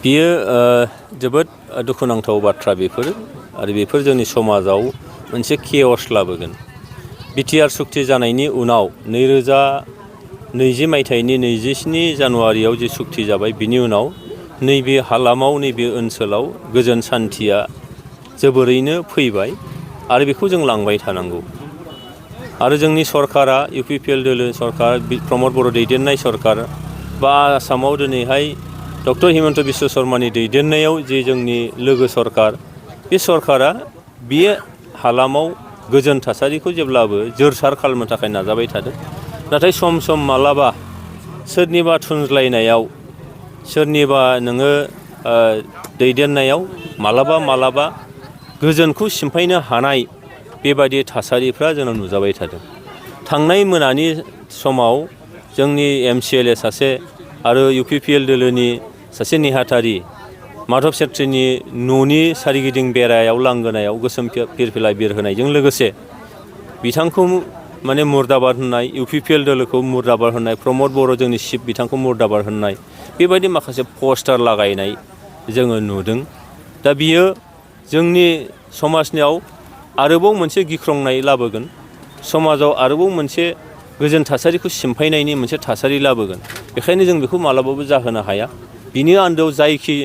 बियो जोबोद दुखुनांथाव बाथ्रा बेफोर आरो बेफोर जोंनि समाजाव मोनसे केअस लाबोगोन। बिटिआर सुक्ति जानायनि उनाव 2020 मायथाइनि 27 जानुवारियाव जे सुक्ति जाबाय बिनि उनाव नैबे हालामाव नैबे ओनसोलाव गोजोन सान्थिया जोबोरैनो फैबाय आरो बेखौ जों लांबाय थानांगौ। आरो जोंनि सरकारा UPPL दोलो सरकार प्रमद बर' दैदेननाय सरकार बा आसामाव दिनैहाय डक्टर हिमन्त बिश्व शर्मानि दैदेननायाव जे जोंनि लोगो सरकार बे सरकारा बे हालामाव गोजोन थासारिखौ जेब्लाबो जोरसार खालामनो थाखाय नाजाबाय थादों। नाथाय सम सम मालाबा सोरनिबा थुनज्लायनायाव सोरनिबा नोङो दैदेननायाव मालाबा गोजोनखौ सिमफायनो हानाय बेबायदि थासारिफ्रा जोंनाव नुजाबाय थादों। थांनाय मोनानि समाव जोंनि MCLA सासे आरो UPPL दोलोनि सासे नेहाथारि माधब सेत्रीनि न'नि सारिगिदिं बेरायाव लांगोनायाव गोसोम फिरफिला बिरहोनायजों लोगोसे बिथांखौ माने मुर्दाबाद होननाय UPPL दोलोखौ मुर्दाबाद होननाय प्रमद बर' जोंनि चिफ बिथांखौ मुर्दाबाद होननाय बेबायदि माखासे पस्टार लागायनाय जोङो नुदों। दा बियो जोंनि समाजनियाव आरोबाव मोनसे गिख्रंनाय लाबोगोन। समाजाव आरोबाव मोनसे गोजोन थासारिखौ सिमफायनायनि मोनसे थासारि लाबोगोन। बेखायनो जों बेखौ मालाबाबो जाहोनो हाया। बिनि आन्दोआव जायखि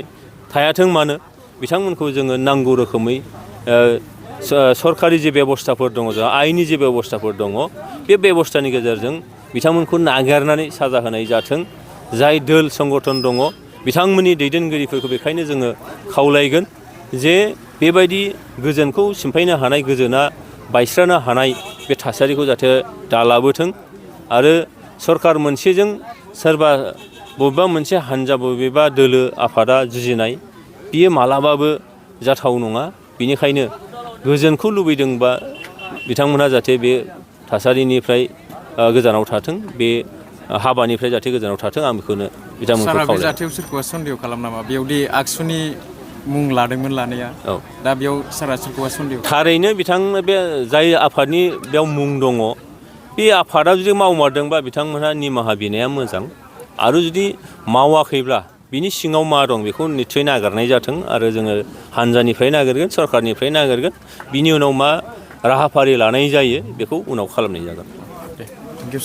थायाथों मानो बिथांमोनखौ जोङो नांगौ रोखोमै सरकारि जे बेबस्थाफोर दङ जोंहा आइननि जे बेबस्थाफोर दङ बे बेबस्थानि गेजेरजों बिथांमोनखौ नागिरनानै साजा होनाय जाथों। जाय दोल संगठन दङ बिथांमोननि दैदेनगिरिफोरखौ बेखायनो जोङो खावलायगोन जे बेबायदि गोजोनखौ सिमफायनो हानाय गोजोना बायस्रानो हानाय बे थासारिखौ जाहाथे दालाबोथों आरो सरकार मोनसेजों सोरबा बबेबा मोनसे हान्जा बबेबा दोलो आफादा जुजिनाय बियो मालाबाबो जाथाव नङा। बेनिखायनो गोजोनखौ लुबैदोंबा बिथांमोनहा जाहाथे बे थासारिनिफ्राय गोजानाव थाथों, बे हाबानिफ्राय जाहाथे गोजानाव थाथों आं बेखौनो बिथांमोनखौ खावलायो। सारा बे जाथायाव सोरखौबा सन्देह खालाम नामा? बेयावदि आगसुनि मुं लादोंमोन लानाया दा बेयाव सारा सोरखौबा सन्देह थारैनो बिथां बे जाय आफादनि बेयाव मुं दङ बे आफादा जुदि मावमारदोंबा बिथांमोनहा निमाहा बिनाया मोजां। आरो जुदि मावाखैब्ला बिनि सिङाव मा दं बेखौ निस्सय नागिरनाय जाथों आरो जोङो हानजानिफ्राय नागिरगोन सरकारनिफ्राय नागिरगोन बिनि उनाव मा राहाफारि लानाय जायो बेखौ उनाव खालामनाय जागोन।